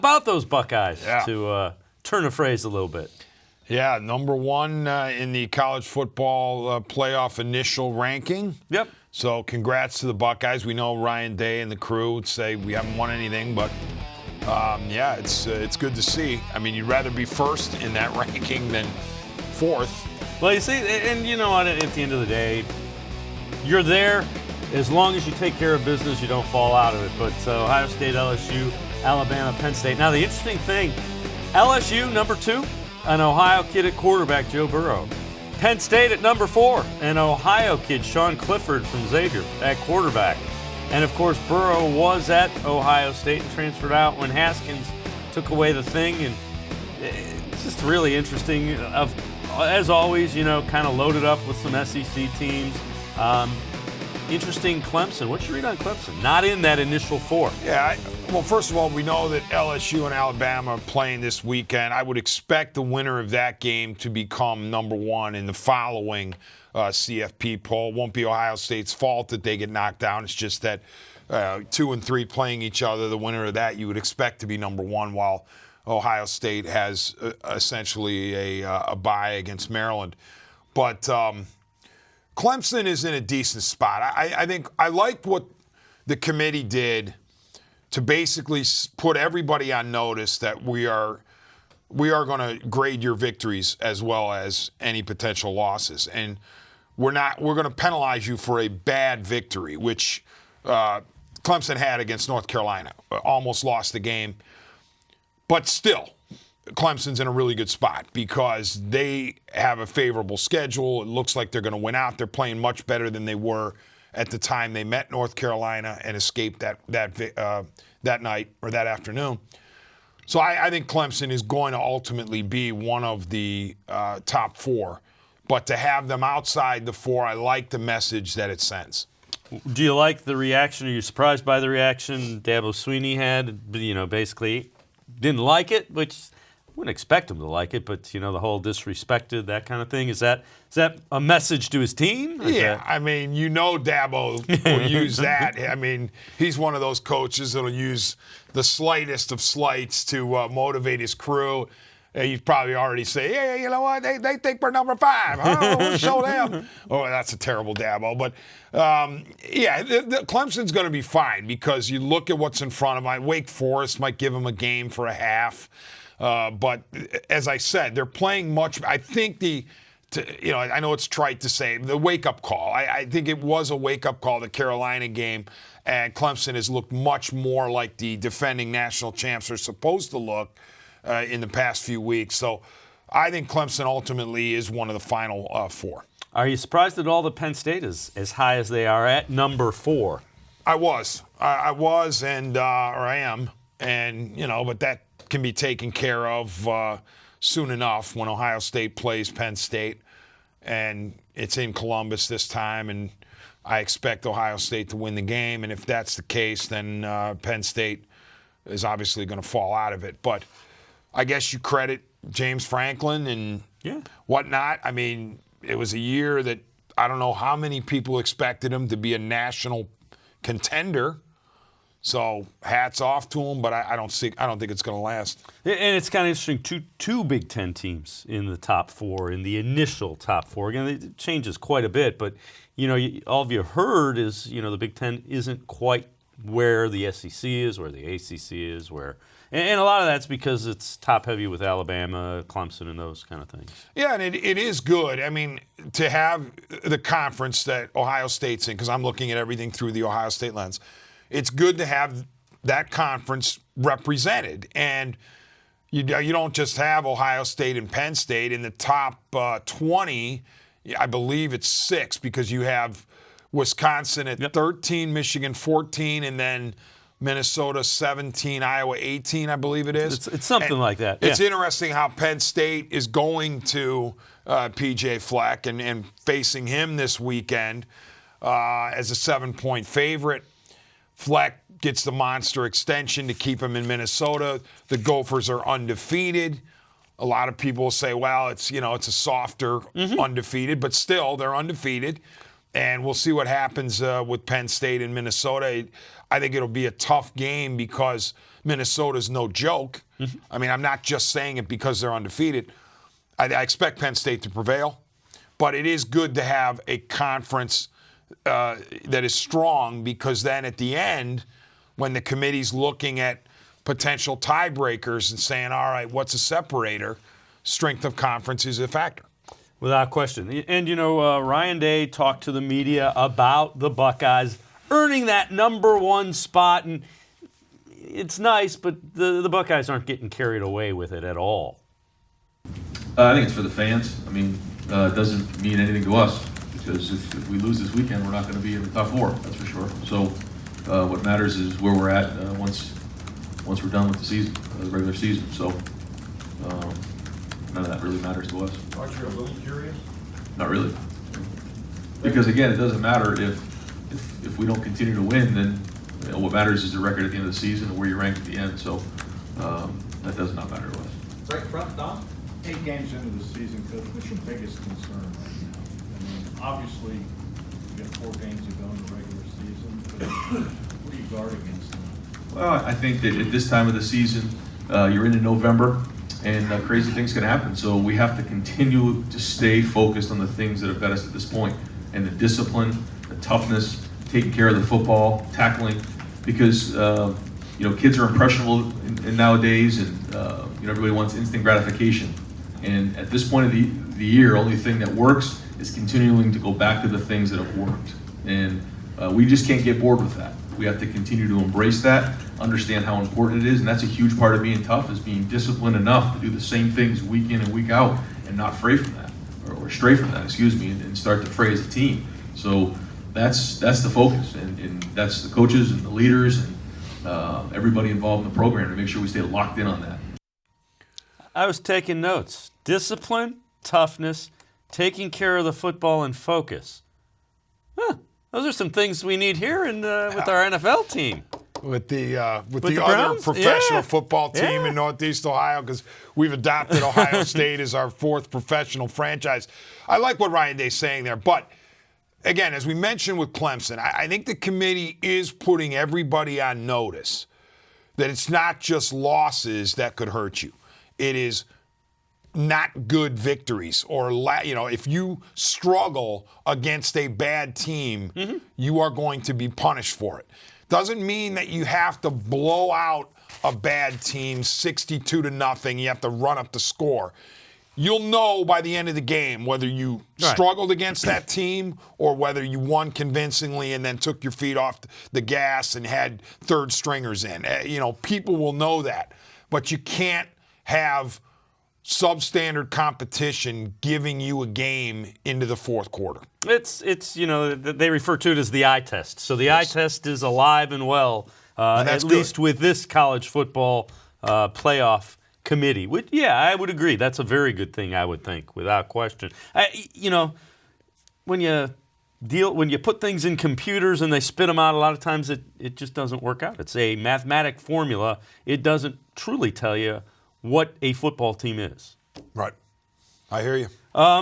about those Buckeyes, to turn the phrase a little bit? Yeah, number one in the college football playoff initial ranking. Yep. So congrats to the Buckeyes. We know Ryan Day and the crew would say we haven't won anything, but it's good to see. I mean, you'd rather be first in that ranking than fourth. Well, you see, and you know what, at the end of the day, you're there as long as you take care of business, you don't fall out of it. But Ohio State, LSU, Alabama, Penn State. Now, the interesting thing, LSU, number 2, an Ohio kid at quarterback, Joe Burrow. Penn State at number 4, an Ohio kid, Sean Clifford from Xavier, at quarterback. And, of course, Burrow was at Ohio State and transferred out when Haskins took away the thing. And it's just really interesting. As always, you know, kind of loaded up with some SEC teams. Interesting, Clemson. What's your read on Clemson? Not in that initial 4. Yeah, well, first of all, we know that LSU and Alabama are playing this weekend. I would expect the winner of that game to become number 1 in the following CFP poll. It won't be Ohio State's fault that they get knocked down. It's just that 2 and 3 playing each other, the winner of that you would expect to be number 1, while Ohio State has essentially a bye against Maryland. But Clemson is in a decent spot. I think I liked what the committee did to basically put everybody on notice that we are going to grade your victories as well as any potential losses, and we're going to penalize you for a bad victory, which Clemson had against North Carolina. Almost lost the game, but still, Clemson's in a really good spot because they have a favorable schedule. It looks like they're going to win out. They're playing much better than they were at the time they met North Carolina and escaped that night or that afternoon. So I think Clemson is going to ultimately be one of the top 4. But to have them outside the 4, I like the message that it sends. Do you like the reaction? Are you surprised by the reaction Dabo Swinney had? You know, basically didn't like it, which wouldn't expect him to like it, but, you know, the whole disrespected, that kind of thing. Is that a message to his team? I mean, you know Dabo will use that. I mean, he's one of those coaches that will use the slightest of slights to motivate his crew. You'd probably already say, hey, you know what, they think we're number 5. Oh, we'll show them. Oh, that's a terrible Dabo. But, Clemson's going to be fine because you look at what's in front of them. Wake Forest might give them a game for a half. But as I said, they're playing much. I think I know it's trite to say, the wake-up call. I think it was a wake-up call, the Carolina game, and Clemson has looked much more like the defending national champs are supposed to look in the past few weeks. So I think Clemson ultimately is one of the final 4. Are you surprised at all that Penn State is as high as they are at number 4? I was, or I am, and, you know, but that can be taken care of soon enough when Ohio State plays Penn State, and it's in Columbus this time, and I expect Ohio State to win the game, and if that's the case, then Penn State is obviously going to fall out of it. But I guess you credit James Franklin and whatnot. I mean, it was a year that I don't know how many people expected him to be a national contender. So hats off to him, but I don't think it's going to last. And it's kind of interesting, two Big Ten teams in the top 4, in the initial top 4. Again, it changes quite a bit, but you know, all of you heard is, you know, the Big Ten isn't quite where the SEC is, where the ACC is, and a lot of that's because it's top heavy with Alabama, Clemson, and those kind of things. Yeah, and it is good. I mean, to have the conference that Ohio State's in, because I'm looking at everything through the Ohio State lens. It's good to have that conference represented. And you don't just have Ohio State and Penn State. In the top 20, I believe it's 6 because you have Wisconsin at 13, Michigan 14, and then Minnesota 17, Iowa 18, I believe it is. It's something like that. It's interesting how Penn State is going to P.J. Fleck and facing him this weekend as a 7-point favorite. Fleck gets the monster extension to keep him in Minnesota. The Gophers are undefeated. A lot of people say, well, it's a softer undefeated, but still they're undefeated. And we'll see what happens with Penn State and Minnesota. I think it'll be a tough game because Minnesota's no joke. I mean, I'm not just saying it because they're undefeated. I expect Penn State to prevail, but it is good to have a conference that is strong, because then at the end, when the committee's looking at potential tiebreakers and saying, all right, what's a separator, strength of conference is a factor. Without question. And, Ryan Day talked to the media about the Buckeyes earning that #1 spot, and it's nice, but the Buckeyes aren't getting carried away with it at all. I think it's for the fans. I mean, it doesn't mean anything to us, because if we lose this weekend, we're not going to be in the top 4, that's for sure. So what matters is where we're at once we're done with the season, the regular season. So none of that really matters to us. Aren't you a little curious? Not really. Because, again, it doesn't matter if we don't continue to win, then what matters is the record at the end of the season and where you rank at the end. So that does not matter to us. Right front, Don? 8 games into the season, Coach, what's your biggest concern right now? I mean, obviously, you got 4 games to go in the regular season, but what do you guard against them? Well, I think that at this time of the season, you're into November, and crazy things can happen. So we have to continue to stay focused on the things that have got us at this point, and the discipline, the toughness, taking care of the football, tackling, because kids are impressionable in nowadays, and everybody wants instant gratification. And at this point of the year, only thing that works is continuing to go back to the things that have worked. And we just can't get bored with that. We have to continue to embrace that, understand how important it is, and that's a huge part of being tough, is being disciplined enough to do the same things week in and week out and not stray from that, or stray from that, and start to fray as a team. So that's the focus, and that's the coaches and the leaders and everybody involved in the program to make sure we stay locked in on that. I was taking notes. Discipline, toughness, taking care of the football, and focus. Those are some things we need here with our NFL team. With the other Browns? professional football team in Northeast Ohio, because we've adopted Ohio State as our 4th professional franchise. I like what Ryan Day's saying there, but again, as we mentioned with Clemson, I think the committee is putting everybody on notice that it's not just losses that could hurt you. It is not good victories, or if you struggle against a bad team, you are going to be punished for it. Doesn't mean that you have to blow out a bad team 62-0. You have to run up the score. You'll know by the end of the game whether you struggled against that team or whether you won convincingly and then took your feet off the gas and had third stringers in. People will know that. But you can't have substandard competition giving you a game into the 4th quarter. It's they refer to it as the eye test. So the eye test is alive and well, at least with this college football playoff committee. I would agree. That's a very good thing, I would think, without question. When you put things in computers and they spit them out, a lot of times it just doesn't work out. It's a mathematic formula. It doesn't truly tell you what a football team is. Right. I hear you.